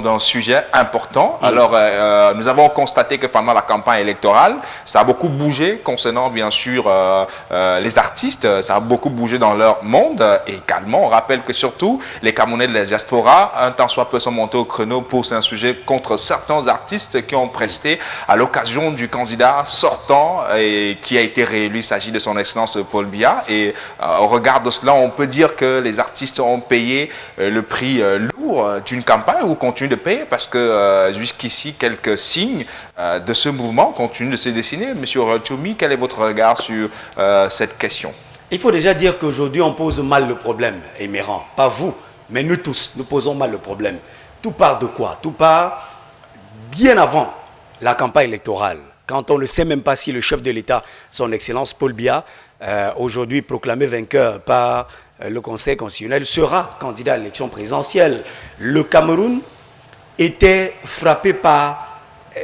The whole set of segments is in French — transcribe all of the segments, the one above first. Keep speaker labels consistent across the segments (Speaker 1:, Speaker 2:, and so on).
Speaker 1: d'un sujet important. Alors, nous avons constaté que pendant la campagne électorale, ça a beaucoup bougé concernant, bien sûr, les artistes. Ça a beaucoup bougé dans leur monde. Et également, on rappelle que surtout, les Camerounais de la diaspora, un temps soit peu sont montés au créneau pour un sujet contre certains artistes qui ont presté à l'occasion du candidat sortant et qui a été réélu. Il s'agit de son excellence Paul Biya. Et au regard de cela, on peut dire que les artistes ont payé le prix lourd d'une campagne ou continuent de payer parce que jusqu'ici, quelques signes de ce mouvement continuent de se dessiner. Monsieur Tchoumi, quel est votre regard sur cette question?
Speaker 2: Il faut déjà dire qu'aujourd'hui, on pose mal le problème, Émérant. Pas vous, mais nous tous, nous posons mal le problème. Tout part de quoi? Tout part bien avant la campagne électorale. Quand on ne sait même pas si le chef de l'État, son Excellence Paul Biya, aujourd'hui proclamé vainqueur par le Conseil constitutionnel, sera candidat à l'élection présidentielle. Le Cameroun était frappé par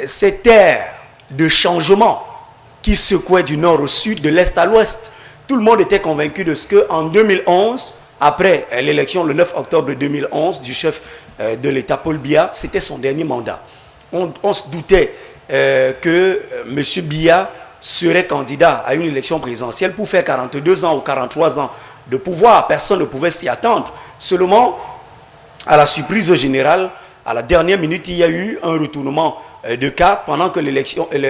Speaker 2: cette ère de changement qui secouait du nord au sud, de l'est à l'ouest. Tout le monde était convaincu de ce qu'en 2011, après l'élection le 9 octobre 2011 du chef de l'État Paul Biya, c'était son dernier mandat. On se doutait que M. Biya serait candidat à une élection présidentielle pour faire 42 ans ou 43 ans de pouvoir. Personne ne pouvait s'y attendre. Seulement, à la surprise générale, à la dernière minute, il y a eu un retournement de cartes pendant que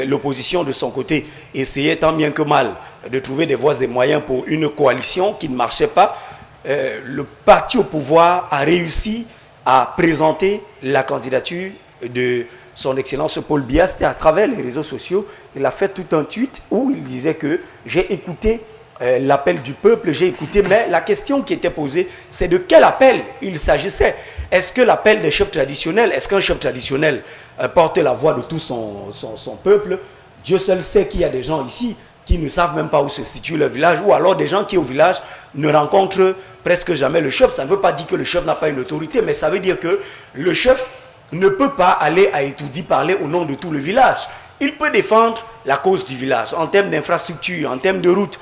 Speaker 2: l'opposition de son côté essayait tant bien que mal de trouver des voies et moyens pour une coalition qui ne marchait pas. Le parti au pouvoir a réussi à présenter la candidature de son Excellence Paul Biya. C'était à travers les réseaux sociaux. Il a fait tout un tweet où il disait que j'ai écouté l'appel du peuple, j'ai écouté, mais la question qui était posée, c'est de quel appel il s'agissait. Est-ce que l'appel des chefs traditionnels, est-ce qu'un chef traditionnel porte la voix de tout son peuple? Dieu seul sait qu'il y a des gens ici qui ne savent même pas où se situe le village, ou alors des gens qui au village ne rencontrent presque jamais le chef. Ça ne veut pas dire que le chef n'a pas une autorité, mais ça veut dire que le chef ne peut pas aller à Etoudi parler au nom de tout le village. Il peut défendre la cause du village en termes d'infrastructure, en termes de route,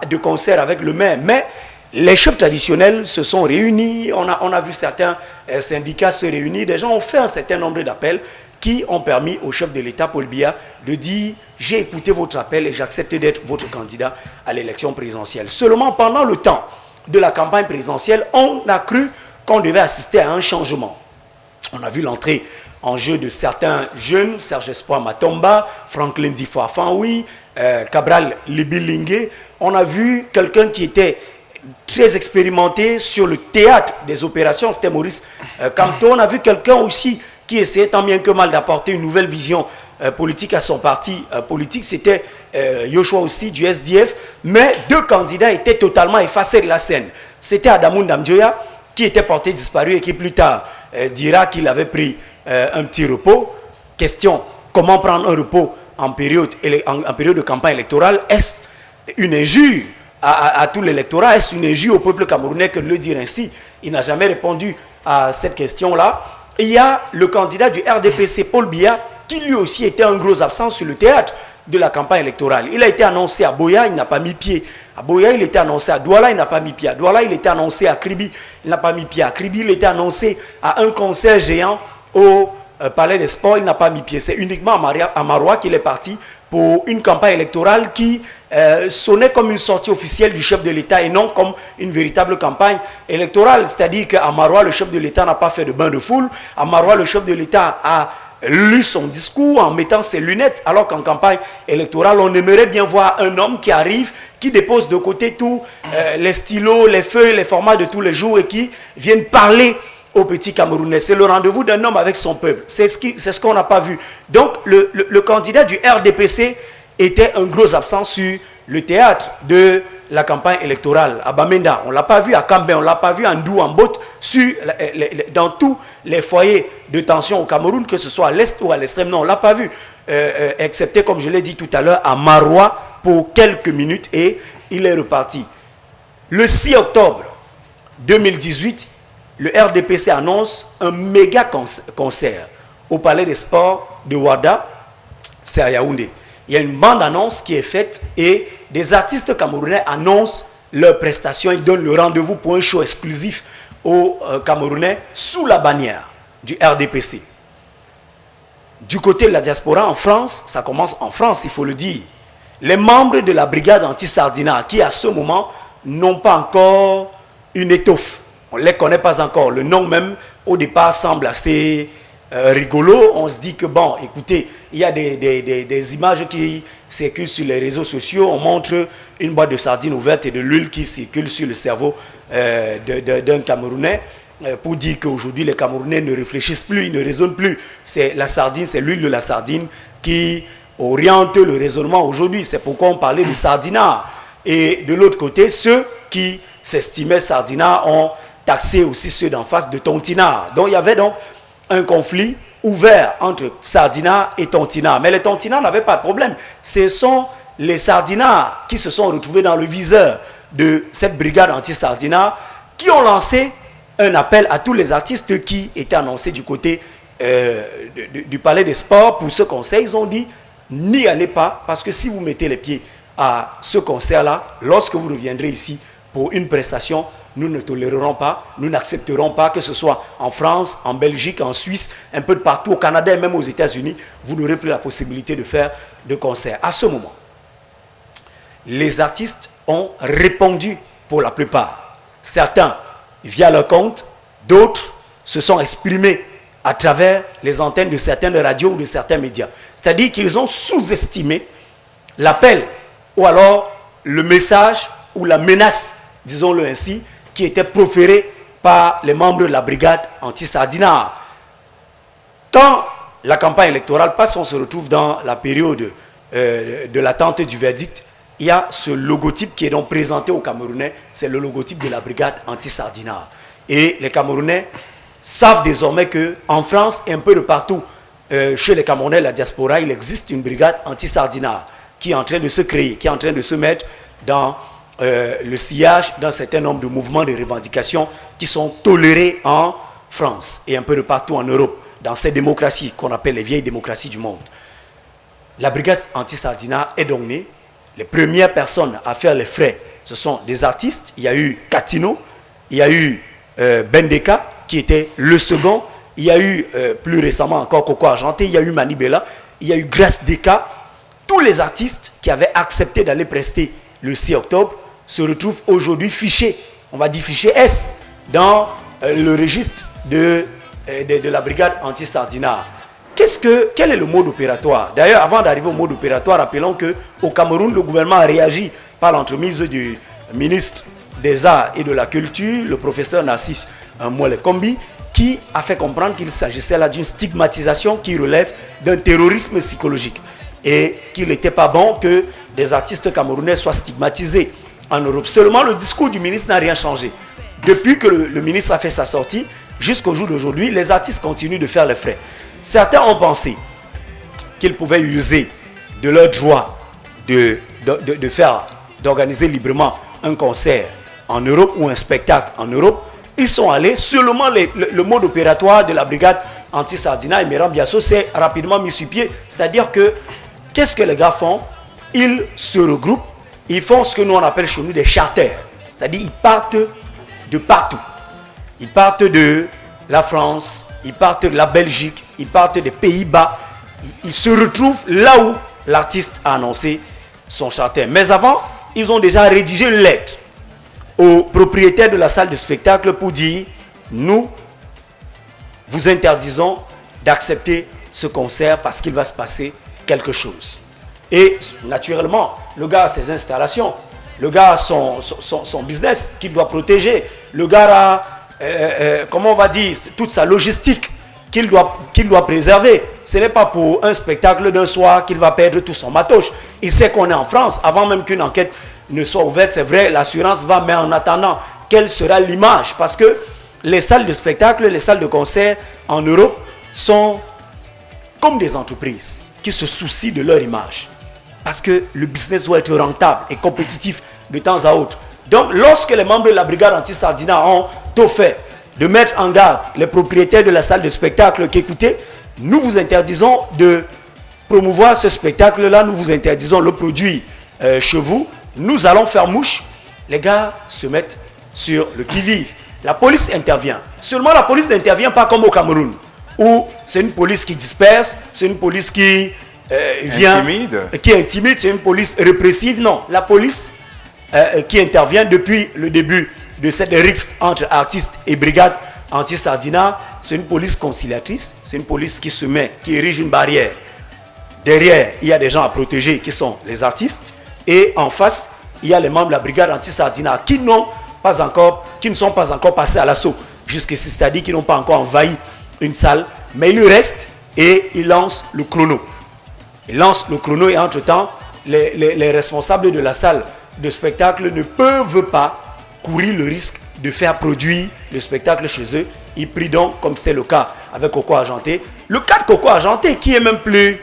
Speaker 2: de concert avec le maire. Mais les chefs traditionnels se sont réunis, on a vu certains syndicats se réunir, des gens ont fait un certain nombre d'appels qui ont permis au chef de l'État, Paul Biya, de dire « j'ai écouté votre appel et j'accepte d'être votre candidat à l'élection présidentielle ». Seulement pendant le temps de la campagne présidentielle, on a cru qu'on devait assister à un changement. On a vu l'entrée en jeu de certains jeunes, Serge Espoir Matomba, Franklin Difo-Afanwi, Cabral Libilingue. On a vu quelqu'un qui était très expérimenté sur le théâtre des opérations, c'était Maurice Kamto. On a vu quelqu'un aussi qui essayait tant bien que mal d'apporter une nouvelle vision politique à son parti politique. C'était Yoshua aussi du SDF. Mais deux candidats étaient totalement effacés de la scène. C'était Adamou Ndamdjoya qui était porté disparu et qui plus tard dira qu'il avait pris un petit repos. Question, comment prendre un repos en période de campagne électorale? Est-ce une injure à tout l'électorat? Est-ce une injure au peuple camerounais que de le dire ainsi? Il n'a jamais répondu à cette question-là. Il y a le candidat du RDPC, Paul Biya, qui lui aussi était un gros absent sur le théâtre de la campagne électorale. Il a été annoncé à Boya, il n'a pas mis pied. À Boya, il était annoncé à Douala, il n'a pas mis pied. À Douala, il était annoncé à Kribi, il n'a pas mis pied. À Kribi, il était annoncé à un concert géant au Palais des Sports, il n'a pas mis pied. C'est uniquement à Maroua qu'il est parti pour une campagne électorale qui sonnait comme une sortie officielle du chef de l'État et non comme une véritable campagne électorale. C'est-à-dire qu'à Maroua, le chef de l'État n'a pas fait de bain de foule. À Maroua, le chef de l'État a lu son discours en mettant ses lunettes, alors qu'en campagne électorale, on aimerait bien voir un homme qui arrive, qui dépose de côté tous les stylos, les feuilles, les formats de tous les jours et qui viennent parler aux petits Camerounais. C'est le rendez-vous d'un homme avec son peuple. C'est ce qu'on n'a pas vu. Donc, le candidat du RDPC était un gros absent sur le théâtre de la campagne électorale. À Bamenda, on ne l'a pas vu. À Cambé, on ne l'a pas vu. À Ndou, en Botte, dans tous les foyers de tension au Cameroun, que ce soit à l'est ou à l'extrême, non, on ne l'a pas vu. Excepté, comme je l'ai dit tout à l'heure, à Maroua pour quelques minutes et il est reparti. Le 6 octobre 2018, le RDPC annonce un méga concert au Palais des Sports de Ouada, c'est à Yaoundé. Il y a une bande-annonce qui est faite et des artistes camerounais annoncent leurs prestations. Ils donnent le rendez-vous pour un show exclusif aux Camerounais sous la bannière du RDPC. Du côté de la diaspora en France, ça commence en France, il faut le dire. Les membres de la brigade anti-Sardina, qui à ce moment n'ont pas encore une étoffe, on ne les connaît pas encore. Le nom même, au départ, semble assez rigolo. On se dit que, bon, écoutez, il y a des images qui circulent sur les réseaux sociaux. On montre une boîte de sardines ouverte et de l'huile qui circule sur le cerveau d'un Camerounais. Pour dire qu'aujourd'hui, les Camerounais ne réfléchissent plus, ils ne raisonnent plus. C'est la sardine, c'est l'huile de la sardine qui oriente le raisonnement aujourd'hui. C'est pourquoi on parlait de sardinat. Et de l'autre côté, ceux qui s'estimaient sardinat ont taxé aussi ceux d'en face de tontinat. Donc il y avait donc un conflit ouvert entre sardinat et tontinat. Mais les tontinats n'avaient pas de problème. Ce sont les sardinats qui se sont retrouvés dans le viseur de cette brigade anti-sardinat qui ont lancé un appel à tous les artistes qui étaient annoncés du côté du Palais des Sports pour ce concert. Ils ont dit, n'y allez pas, parce que si vous mettez les pieds à ce concert-là, lorsque vous reviendrez ici pour une prestation, nous ne tolérerons pas, nous n'accepterons pas, que ce soit en France, en Belgique, en Suisse, un peu de partout, au Canada et même aux États-Unis, vous n'aurez plus la possibilité de faire de concerts. À ce moment, les artistes ont répondu pour la plupart. Certains via leur compte, d'autres se sont exprimés à travers les antennes de certaines radios ou de certains médias. C'est-à-dire qu'ils ont sous-estimé l'appel ou alors le message ou la menace, disons-le ainsi, qui était proférée par les membres de la brigade anti-Sardina. Quand la campagne électorale passe, on se retrouve dans la période de l'attente du verdict. Il y a ce logotype qui est donc présenté aux Camerounais, c'est le logotype de la brigade anti-Sardina. Et les Camerounais savent désormais qu'en France et un peu de partout, chez les Camerounais, la diaspora, il existe une brigade anti-Sardina qui est en train de se créer, qui est en train de se mettre dans le sillage d'un certain nombre de mouvements de revendications qui sont tolérés en France et un peu de partout en Europe, dans ces démocraties qu'on appelle les vieilles démocraties du monde. La brigade anti-Sardina est donc née. Les premières personnes à faire les frais, ce sont des artistes. Il y a eu Katino, il y a eu Bendeka, qui était le second. Il y a eu plus récemment encore Coco Argenté, il y a eu Manibela, il y a eu Grace Deka. Tous les artistes qui avaient accepté d'aller prester le 6 octobre se retrouvent aujourd'hui fichés, on va dire fichés S, dans le registre de la brigade anti-Sardina. Quel est le mode opératoire? D'ailleurs, avant d'arriver au mode opératoire, rappelons qu'au Cameroun, le gouvernement a réagi par l'entremise du ministre des Arts et de la Culture, le professeur Narcisse Mouele-Kombi, qui a fait comprendre qu'il s'agissait là d'une stigmatisation qui relève d'un terrorisme psychologique et qu'il n'était pas bon que des artistes camerounais soient stigmatisés en Europe. Seulement, le discours du ministre n'a rien changé. Depuis que le ministre a fait sa sortie, jusqu'au jour d'aujourd'hui, les artistes continuent de faire les frais. Certains ont pensé qu'ils pouvaient user de leur droit d'organiser librement un concert en Europe ou un spectacle en Europe. Ils sont allés, seulement le mode opératoire de la brigade anti-Sardina et Méran Biasso s'est rapidement mis sur pied. C'est-à-dire que, qu'est-ce que les gars font? Ils se regroupent, ils font ce que nous on appelle chez nous des charters. C'est-à-dire ils partent de partout. Ils partent de la France, ils partent de la Belgique, ils partent des Pays-Bas. Ils se retrouvent là où l'artiste a annoncé son charter. Mais avant, ils ont déjà rédigé une lettre au propriétaire de la salle de spectacle pour dire « Nous vous interdisons d'accepter ce concert parce qu'il va se passer quelque chose. » Et naturellement, le gars a ses installations, le gars a son business qu'il doit protéger, le gars a, comment on va dire, toute sa logistique qu'il doit préserver. Ce n'est pas pour un spectacle d'un soir qu'il va perdre tout son matos. Il sait qu'on est en France, avant même qu'une enquête ne soit ouverte, c'est vrai, l'assurance va, mais en attendant, quelle sera l'image? Parce que les salles de spectacle, les salles de concert en Europe sont comme des entreprises qui se soucient de leur image. Parce que le business doit être rentable et compétitif de temps à autre. Donc, lorsque les membres de la brigade anti-Sardina ont tout fait de mettre en garde les propriétaires de la salle de spectacle qu'écoutez, nous vous interdisons de promouvoir ce spectacle-là, nous vous interdisons le produit chez vous, nous allons faire mouche, les gars se mettent sur le qui-vive. La police intervient. Seulement la police n'intervient pas comme au Cameroun. où c'est une police qui disperse, c'est une police qui qui est intimide, c'est une police répressive. Non, la police qui intervient depuis le début de cette rixe entre artistes et brigade anti-Sardina, c'est une police conciliatrice, c'est une police qui se met, qui érige une barrière. Derrière, il y a des gens à protéger qui sont les artistes, et en face, il y a les membres de la brigade anti-Sardina qui ne sont pas encore passés à l'assaut jusqu'ici, c'est-à-dire qui n'ont pas encore envahi une salle, mais ils restent et ils lancent le chrono. Ils lancent le chrono et entre-temps, les responsables de la salle de spectacle ne peuvent pas courir le risque de faire produire le spectacle chez eux. Ils prient donc, comme c'était le cas avec Coco Argenté. Le cas de Coco Argenté, qui est même plus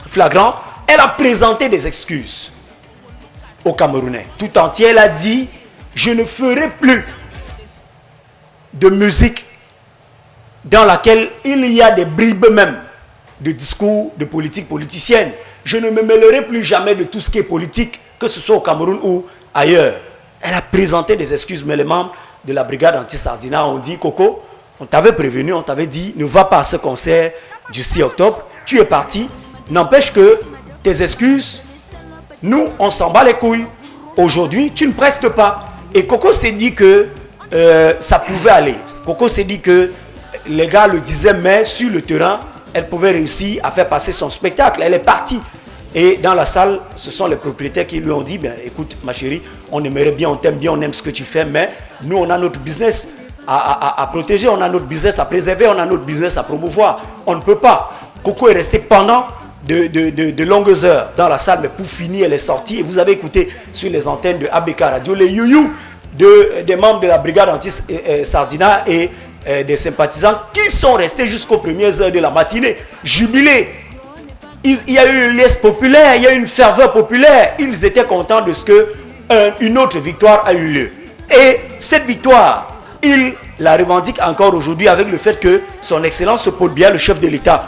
Speaker 2: flagrant, elle a présenté des excuses aux Camerounais. Tout entier, elle a dit, je ne ferai plus de musique dans laquelle il y a des bribes même de discours de politique politicienne. Je ne me mêlerai plus jamais de tout ce qui est politique, que ce soit au Cameroun ou ailleurs. Elle a présenté des excuses, mais les membres de la brigade anti-Sardina ont dit, Coco, on t'avait prévenu, on t'avait dit, ne va pas à ce concert du 6 octobre, tu es parti. N'empêche que tes excuses, nous, on s'en bat les couilles. Aujourd'hui, tu ne prestes pas. Et Coco s'est dit que ça pouvait aller. Coco s'est dit que les gars le disaient, mais sur le terrain, elle pouvait réussir à faire passer son spectacle. Elle est partie. Et dans la salle, ce sont les propriétaires qui lui ont dit, ben, écoute ma chérie, on aimerait bien, on t'aime bien, on aime ce que tu fais, mais nous on a notre business à protéger, on a notre business à préserver, on a notre business à promouvoir. On ne peut pas. Coco est resté pendant de longues heures dans la salle, mais pour finir, elle est sortie. Et vous avez écouté sur les antennes de ABK Radio les youyou des membres de la brigade anti-Sardina et des sympathisants qui sont restés jusqu'aux premières heures de la matinée, jubilés. Il y a eu une liesse populaire, il y a eu une ferveur populaire. Ils étaient contents de ce que une autre victoire a eu lieu. Et cette victoire, il la revendique encore aujourd'hui avec le fait que son Excellence Paul Biya, le chef de l'État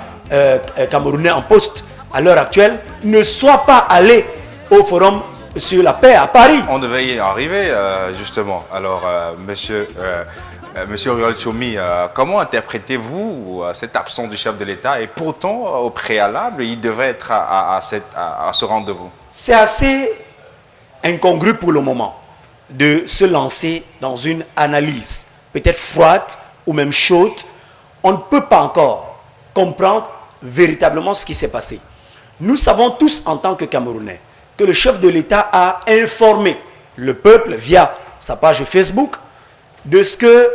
Speaker 2: camerounais en poste à l'heure actuelle, ne soit pas allé au forum sur la paix à Paris.
Speaker 1: On devait y arriver justement. Alors, monsieur Oriol Tchoumi, comment interprétez-vous cette absence du chef de l'État? Et pourtant, au préalable, il devait être à ce rendez-vous.
Speaker 2: C'est assez incongru pour le moment de se lancer dans une analyse, peut-être froide ou même chaude. On ne peut pas encore comprendre véritablement ce qui s'est passé. Nous savons tous en tant que Camerounais que le chef de l'État a informé le peuple via sa page Facebook de ce que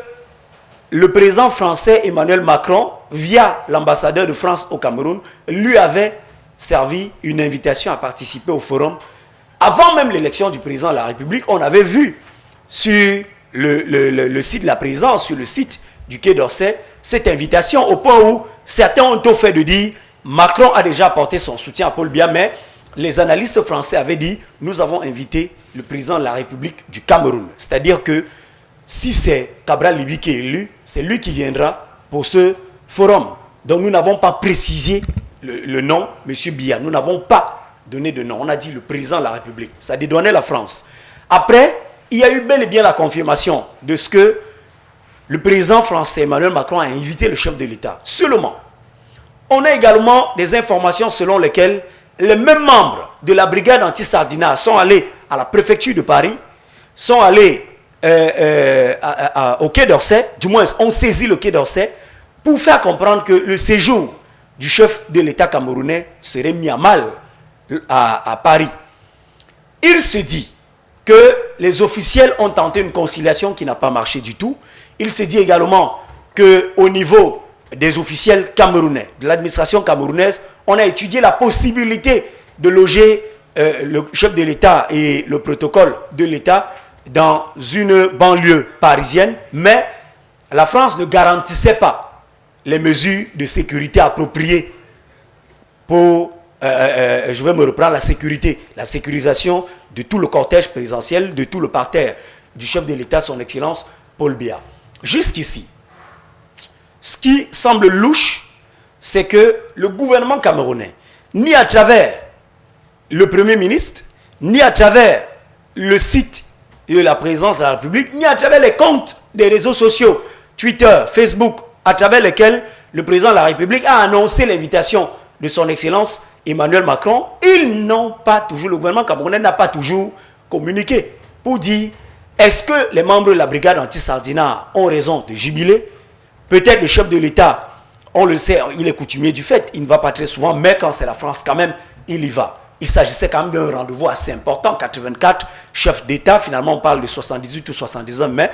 Speaker 2: le président français Emmanuel Macron, via l'ambassadeur de France au Cameroun, lui avait servi une invitation à participer au forum. Avant même l'élection du président de la République, on avait vu sur le site de la présidence, sur le site du Quai d'Orsay, cette invitation au point où certains ont au fait de dire Macron a déjà apporté son soutien à Paul Biya, mais les analystes français avaient dit nous avons invité le président de la République du Cameroun. C'est-à-dire que si c'est Cabral Libi qui est élu, c'est lui qui viendra pour ce forum. Donc nous n'avons pas précisé le nom, M. Biya. Nous n'avons pas donné de nom. On a dit le président de la République. Ça dédouanait la France. Après, il y a eu bel et bien la confirmation de ce que le président français Emmanuel Macron a invité le chef de l'État. Seulement, on a également des informations selon lesquelles les mêmes membres de la brigade anti-Sardina sont allés à la préfecture de Paris, sont allés au Quai d'Orsay, du moins on saisit le Quai d'Orsay pour faire comprendre que le séjour du chef de l'État camerounais serait mis à mal à Paris. Il se dit que les officiels ont tenté une conciliation qui n'a pas marché du tout. Il se dit également qu'au niveau des officiels camerounais, de l'administration camerounaise, on a étudié la possibilité de loger le chef de l'État et le protocole de l'État dans une banlieue parisienne, mais la France ne garantissait pas les mesures de sécurité appropriées pour, je vais me reprendre, la sécurisation de tout le cortège présidentiel, de tout le parterre du chef de l'État, son Excellence Paul Biya. Jusqu'ici, ce qui semble louche, c'est que le gouvernement camerounais, ni à travers le Premier ministre, ni à travers le site de la présidence de la République, ni à travers les comptes des réseaux sociaux, Twitter, Facebook, à travers lesquels le président de la République a annoncé l'invitation de son Excellence Emmanuel Macron, ils n'ont pas toujours, le gouvernement camerounais n'a pas toujours communiqué pour dire est-ce que les membres de la brigade anti-Sardina ont raison de jubiler? Peut-être le chef de l'État, on le sait, il est coutumier du fait, il ne va pas très souvent, mais quand c'est la France quand même, il y va. Il s'agissait quand même d'un rendez-vous assez important, 84 chefs d'État, finalement on parle de 78 ou 79, mais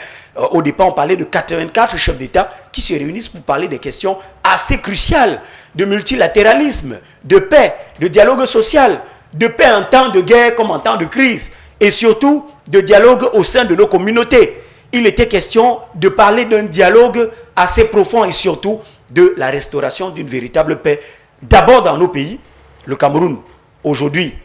Speaker 2: au départ on parlait de 84 chefs d'État qui se réunissent pour parler des questions assez cruciales de multilatéralisme, de paix, de dialogue social, de paix en temps de guerre comme en temps de crise, et surtout de dialogue au sein de nos communautés. Il était question de parler d'un dialogue assez profond et surtout de la restauration d'une véritable paix. D'abord dans nos pays, le Cameroun aujourd'hui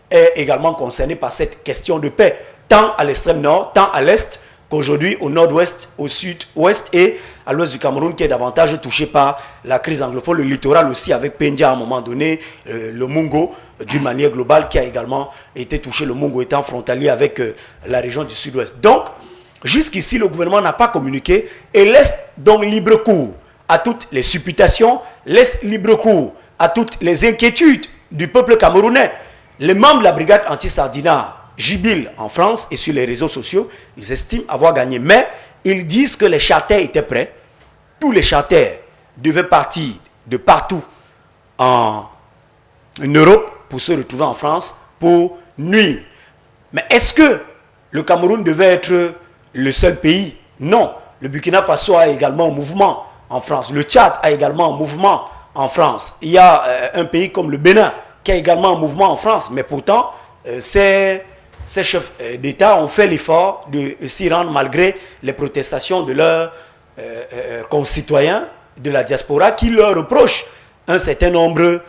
Speaker 2: est également concerné par cette question de paix, tant à l'extrême nord, tant à l'est, qu'aujourd'hui au nord-ouest, au sud-ouest et à l'ouest du Cameroun qui est davantage touché par la crise anglophone, le littoral aussi avec Pendia à un moment donné, le Mungo d'une manière globale qui a également été touché, le Mungo étant frontalier avec la région du sud-ouest. Donc, jusqu'ici, le gouvernement n'a pas communiqué et laisse donc libre cours à toutes les supputations, laisse libre cours à toutes les inquiétudes du peuple camerounais. Les membres de la brigade anti-Sardina jubilent en France et sur les réseaux sociaux, ils estiment avoir gagné. Mais ils disent que les charters étaient prêts. Tous les charters devaient partir de partout en Europe pour se retrouver en France pour nuire. Mais est-ce que le Cameroun devait être le seul pays? Non. Le Burkina Faso a également un mouvement en France. Le Tchad a également un mouvement en France. Il y a un pays comme le Bénin qui a également un mouvement en France. Mais pourtant, ces chefs d'État ont fait l'effort de s'y rendre malgré les protestations de leurs concitoyens de la diaspora qui leur reprochent un certain nombre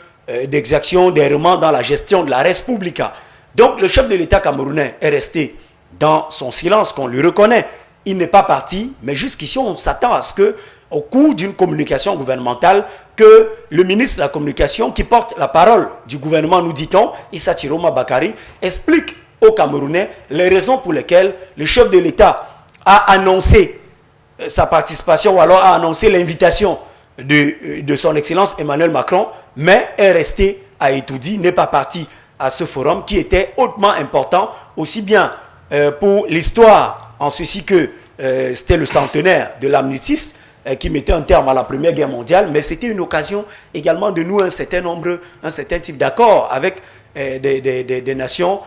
Speaker 2: d'exactions, d'errements dans la gestion de la res publica. Donc le chef de l'État camerounais est resté dans son silence, qu'on lui reconnaît. Il n'est pas parti, mais jusqu'ici on s'attend à ce que, au cours d'une communication gouvernementale, que le ministre de la Communication qui porte la parole du gouvernement, nous dit-on, Issa Chiroma Bakari, explique aux Camerounais les raisons pour lesquelles le chef de l'État a annoncé sa participation ou alors a annoncé l'invitation de son Excellence Emmanuel Macron, mais est resté à Etoudi, n'est pas parti à ce forum qui était hautement important, aussi bien pour l'histoire, en ceci que c'était le centenaire de l'amnistie qui mettait un terme à la Première Guerre mondiale, mais c'était une occasion également de nouer un certain type d'accord avec des nations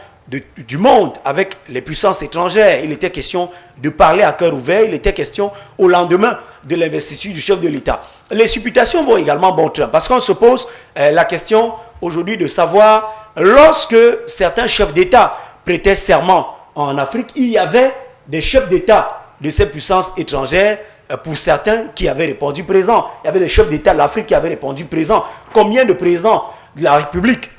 Speaker 2: du monde, avec les puissances étrangères. Il était question de parler à cœur ouvert, il était question au lendemain de l'investiture du chef de l'État. Les supputations vont également bon train, parce qu'on se pose la question aujourd'hui de savoir, lorsque certains chefs d'État prêtaient serment en Afrique, il y avait des chefs d'État de ces puissances étrangères, pour certains qui avaient répondu présent. Il y avait des chefs d'État de l'Afrique qui avaient répondu présent. Combien de présidents de la République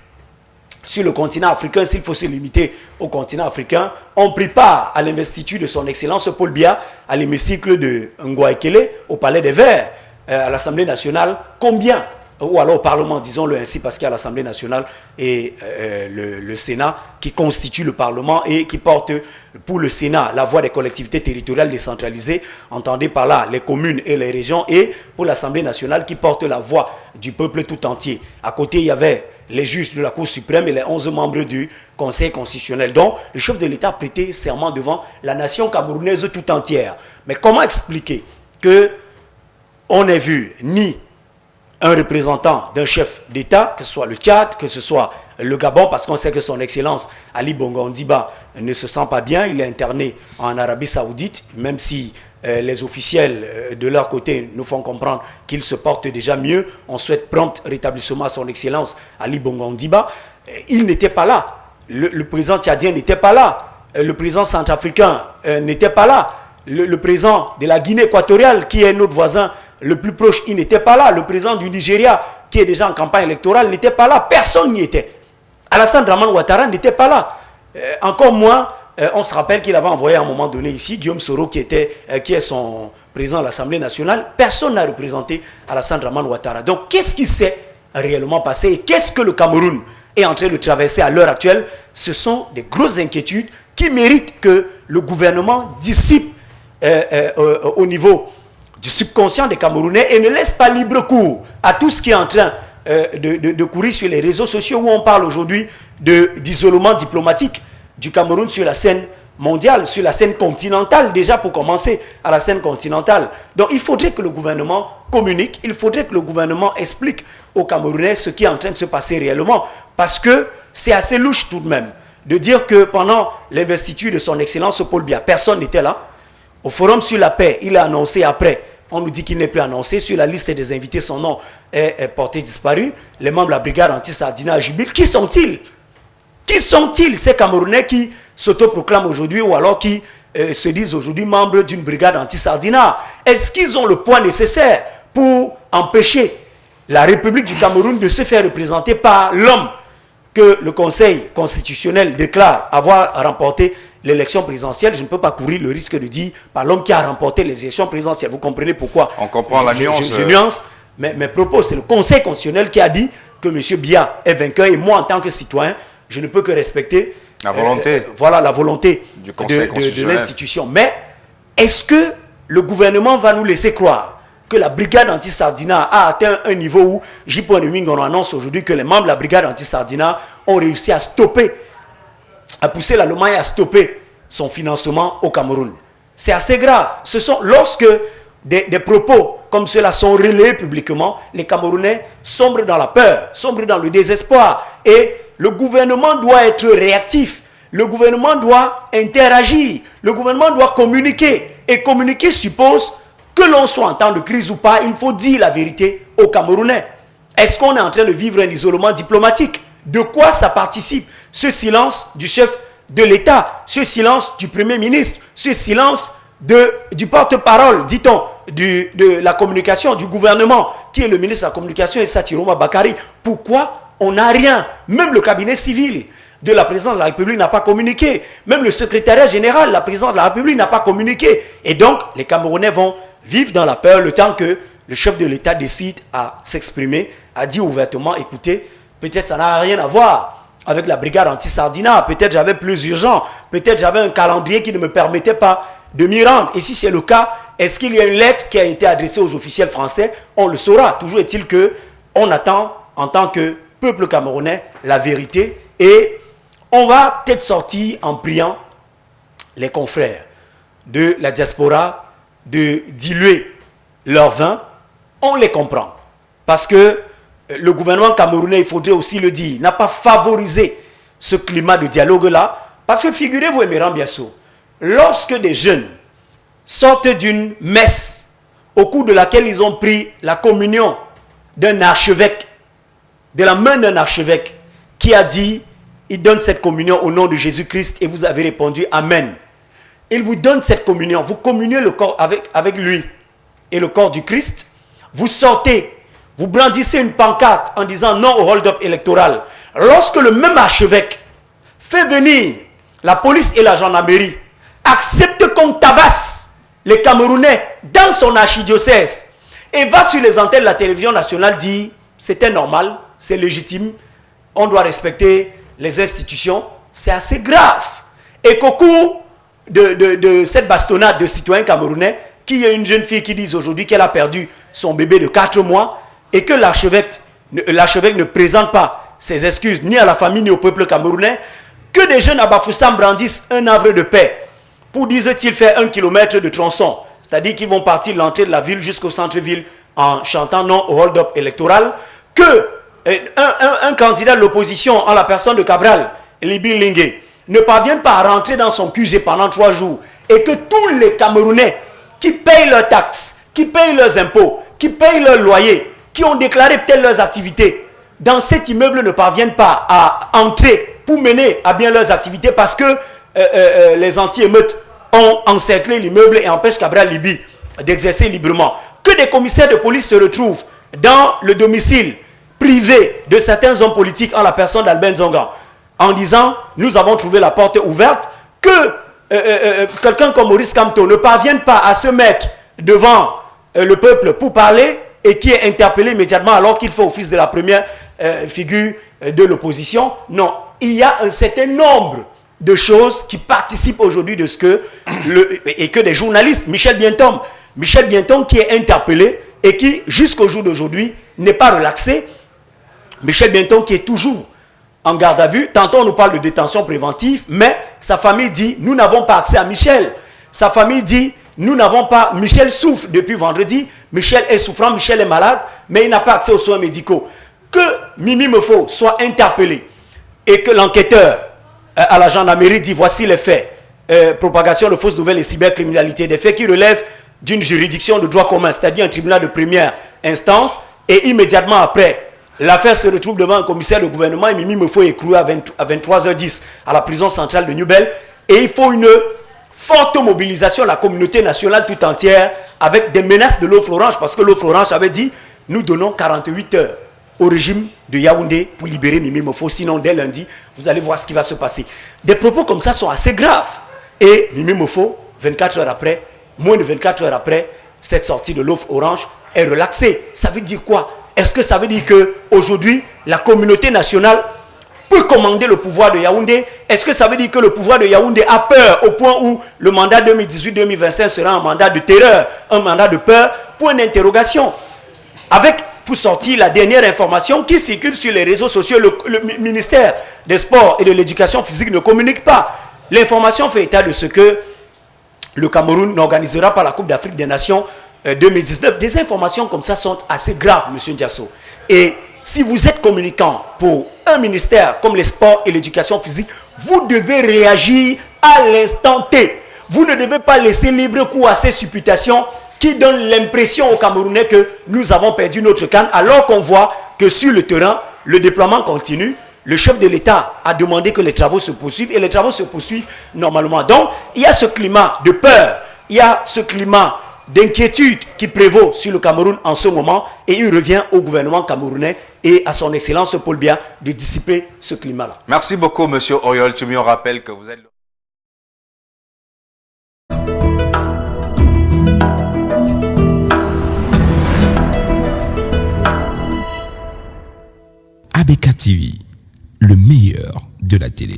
Speaker 2: sur le continent africain, s'il faut se limiter au continent africain, ont pris part à l'investiture de son Excellence Paul Biya à l'hémicycle de Ngouaekele, au Palais des Verts, à l'Assemblée nationale? Combien? Ou alors au Parlement, disons-le ainsi, parce qu'il y a l'Assemblée nationale et le Sénat qui constitue le Parlement et qui porte pour le Sénat la voix des collectivités territoriales décentralisées, entendez par là les communes et les régions, et pour l'Assemblée nationale qui porte la voix du peuple tout entier. À côté, il y avait les juges de la Cour suprême et les 11 membres du Conseil constitutionnel. Donc, le chef de l'État prêtait serment devant la nation camerounaise tout entière. Mais comment expliquer que on n'ait vu ni un représentant d'un chef d'État, que ce soit le Tchad, que ce soit le Gabon, parce qu'on sait que son Excellence Ali Bongo Ondimba ne se sent pas bien, il est interné en Arabie Saoudite, même si les officiels de leur côté nous font comprendre qu'il se porte déjà mieux. On souhaite prompt rétablissement à son Excellence Ali Bongo Ondimba. Il n'était pas là. Le président tchadien n'était pas là. Le président centrafricain n'était pas là. Le président de la Guinée équatoriale, qui est notre voisin le plus proche, il n'était pas là. Le président du Nigeria, qui est déjà en campagne électorale, n'était pas là. Personne n'y était. Alassane Dramane Ouattara n'était pas là. Encore moins, on se rappelle qu'il avait envoyé à un moment donné ici Guillaume Soro, qui est son président de l'Assemblée nationale. Personne n'a représenté Alassane Dramane Ouattara. Donc, qu'est-ce qui s'est réellement passé et qu'est-ce que le Cameroun est en train de traverser à l'heure actuelle? Ce sont des grosses inquiétudes qui méritent que le gouvernement dissipe au niveau du subconscient des Camerounais et ne laisse pas libre cours à tout ce qui est en train de courir sur les réseaux sociaux où on parle aujourd'hui d'isolement diplomatique du Cameroun sur la scène mondiale, sur la scène continentale, déjà pour commencer à la scène continentale. Donc il faudrait que le gouvernement communique, il faudrait que le gouvernement explique aux Camerounais ce qui est en train de se passer réellement. Parce que c'est assez louche tout de même de dire que pendant l'investiture de son Excellence Paul Biya, personne n'était là. Au Forum sur la paix, il a annoncé après, on nous dit qu'il n'est plus annoncé, sur la liste des invités, son nom est porté disparu. Les membres de la brigade anti-Sardina Jubil, qui sont-ils? Qui sont-ils ces Camerounais qui s'autoproclament aujourd'hui ou alors qui se disent aujourd'hui membres d'une brigade anti-Sardina? Est-ce qu'ils ont le poids nécessaire pour empêcher la République du Cameroun de se faire représenter par l'homme que le Conseil constitutionnel déclare avoir remporté l'élection présidentielle? Je ne peux pas courir le risque de dire par l'homme qui a remporté les élections présidentielles. Vous comprenez pourquoi?
Speaker 1: On comprend la nuance.
Speaker 2: Je nuance mes propos. C'est le Conseil constitutionnel qui a dit que M. Biya est vainqueur et moi, en tant que citoyen, je ne peux que respecter
Speaker 1: la volonté.
Speaker 2: Voilà la volonté de l'institution. Mais est-ce que le gouvernement va nous laisser croire que la brigade anti-Sardina a atteint un niveau où J.P. Nmingon annonce aujourd'hui que les membres de la brigade anti-Sardina ont réussi à stopper, à pousser l'Allemagne à stopper son financement au Cameroun? C'est assez grave. Ce sont lorsque des propos comme ceux-là sont relayés publiquement, les Camerounais sombrent dans la peur, sombrent dans le désespoir. Et le gouvernement doit être réactif. Le gouvernement doit interagir. Le gouvernement doit communiquer. Et communiquer suppose que l'on soit en temps de crise ou pas, il faut dire la vérité aux Camerounais. Est-ce qu'on est en train de vivre un isolement diplomatique? De quoi ça participe? Ce silence du chef de l'État, ce silence du Premier ministre, ce silence du porte-parole, dit-on, de la communication, du gouvernement, qui est le ministre de la Communication, et Satiroma Bakari. Pourquoi on n'a rien? Même le cabinet civil de la présidence de la République n'a pas communiqué. Même le secrétariat général de la présidence de la République n'a pas communiqué. Et donc, les Camerounais vont vivre dans la peur le temps que le chef de l'État décide à s'exprimer, à dire ouvertement, écoutez, peut-être ça n'a rien à voir avec la brigade anti-Sardina, peut-être j'avais plus urgent, peut-être j'avais un calendrier qui ne me permettait pas de m'y rendre. Et si c'est le cas, est-ce qu'il y a une lettre qui a été adressée aux officiels français? On le saura. Toujours est-il qu'on attend, en tant que peuple camerounais, la vérité. Et on va peut-être sortir en priant les confrères de la diaspora de diluer leur vin. On les comprend. Parce que le gouvernement camerounais, il faudrait aussi le dire, n'a pas favorisé ce climat de dialogue-là. Parce que figurez-vous, Emeran Biasso, lorsque des jeunes sortent d'une messe au cours de laquelle ils ont pris la communion d'un archevêque, de la main d'un archevêque, qui a dit, il donne cette communion au nom de Jésus-Christ et vous avez répondu Amen. Il vous donne cette communion, vous communiez le corps avec lui et le corps du Christ, vous sortez, vous brandissez une pancarte en disant non au hold-up électoral. Lorsque le même archevêque fait venir la police et la gendarmerie, accepte qu'on tabasse les Camerounais dans son archidiocèse et va sur les antennes de la télévision nationale dire c'était normal, c'est légitime, on doit respecter les institutions, c'est assez grave. Et qu'au cours de cette bastonnade de citoyens camerounais, qu'il y a une jeune fille qui dit aujourd'hui qu'elle a perdu son bébé de 4 mois et que l'archevêque ne présente pas ses excuses ni à la famille ni au peuple camerounais, que des jeunes à Bafoussam brandissent un havre de paix pour, disent-ils, faire 1 kilomètre de tronçon. C'est-à-dire qu'ils vont partir de l'entrée de la ville jusqu'au centre-ville en chantant non au hold-up électoral, que un candidat de l'opposition en la personne de Cabral, Libi Lingué, ne parvienne pas à rentrer dans son QG pendant 3 jours et que tous les Camerounais qui payent leurs taxes, qui payent leurs impôts, qui payent leurs loyers, qui ont déclaré peut-être leurs activités, dans cet immeuble ne parviennent pas à entrer pour mener à bien leurs activités parce que les anti-émeutes ont encerclé l'immeuble et empêchent Cabral Libi d'exercer librement. Que des commissaires de police se retrouvent dans le domicile privé de certains hommes politiques en la personne d'Alben Zonga en disant nous avons trouvé la porte ouverte, que quelqu'un comme Maurice Kamto ne parvienne pas à se mettre devant le peuple pour parler et qui est interpellé immédiatement alors qu'il fait office de la première figure de l'opposition. Non, il y a un certain nombre de choses qui participent aujourd'hui de ce que et que des journalistes, Michel Bientom Michel Bienton qui est interpellé et qui, jusqu'au jour d'aujourd'hui, n'est pas relaxé. Michel Bienton qui est toujours en garde à vue. Tantôt on nous parle de détention préventive, mais sa famille dit, nous n'avons pas accès à Michel. Sa famille dit, nous n'avons pas, Michel souffre depuis vendredi, Michel est souffrant, Michel est malade, mais il n'a pas accès aux soins médicaux. Que Mimi Mefo soit interpellé et que l'enquêteur à la gendarmerie dit, voici les faits, propagation de fausses nouvelles et cybercriminalité, des faits qui relèvent d'une juridiction de droit commun, c'est-à-dire un tribunal de première instance, et immédiatement après, l'affaire se retrouve devant un commissaire de gouvernement et Mimi Mefo est écroué à 23h10 à la prison centrale de Newbel, et il faut une forte mobilisation de la communauté nationale tout entière avec des menaces de l'offre orange, parce que l'offre orange avait dit, nous donnons 48 heures au régime de Yaoundé pour libérer Mimi Mefo, sinon dès lundi, vous allez voir ce qui va se passer. Des propos comme ça sont assez graves. Et Mimi Mefo, 24 heures après, moins de 24 heures après, cette sortie de l'offre orange est relaxée. Ça veut dire quoi? Est-ce que ça veut dire qu'aujourd'hui, la communauté nationale peut commander le pouvoir de Yaoundé? Est-ce que ça veut dire que le pouvoir de Yaoundé a peur au point où le mandat 2018-2025 sera un mandat de terreur, un mandat de peur? Point d'interrogation. Avec, pour sortir la dernière information qui circule sur les réseaux sociaux, le ministère des Sports et de l'Éducation physique ne communique pas. L'information fait état de ce que le Cameroun n'organisera pas la Coupe d'Afrique des Nations 2019. Des informations comme ça sont assez graves, M. Ndiasso. Et si vous êtes communicant pour un ministère comme les sports et l'éducation physique, vous devez réagir à l'instant T. Vous ne devez pas laisser libre cours à ces supputations qui donnent l'impression aux Camerounais que nous avons perdu notre CAN, alors qu'on voit que sur le terrain, le déploiement continue. Le chef de l'État a demandé que les travaux se poursuivent et les travaux se poursuivent normalement. Donc, il y a ce climat de peur, il y a ce climat d'inquiétude qui prévaut sur le Cameroun en ce moment et il revient au gouvernement camerounais et à son excellence Paul Biya de dissiper ce climat-là.
Speaker 1: Merci beaucoup, M. Oriol Tchoumi. On rappelle que vous êtes...
Speaker 3: ABK TV, le meilleur de la télé.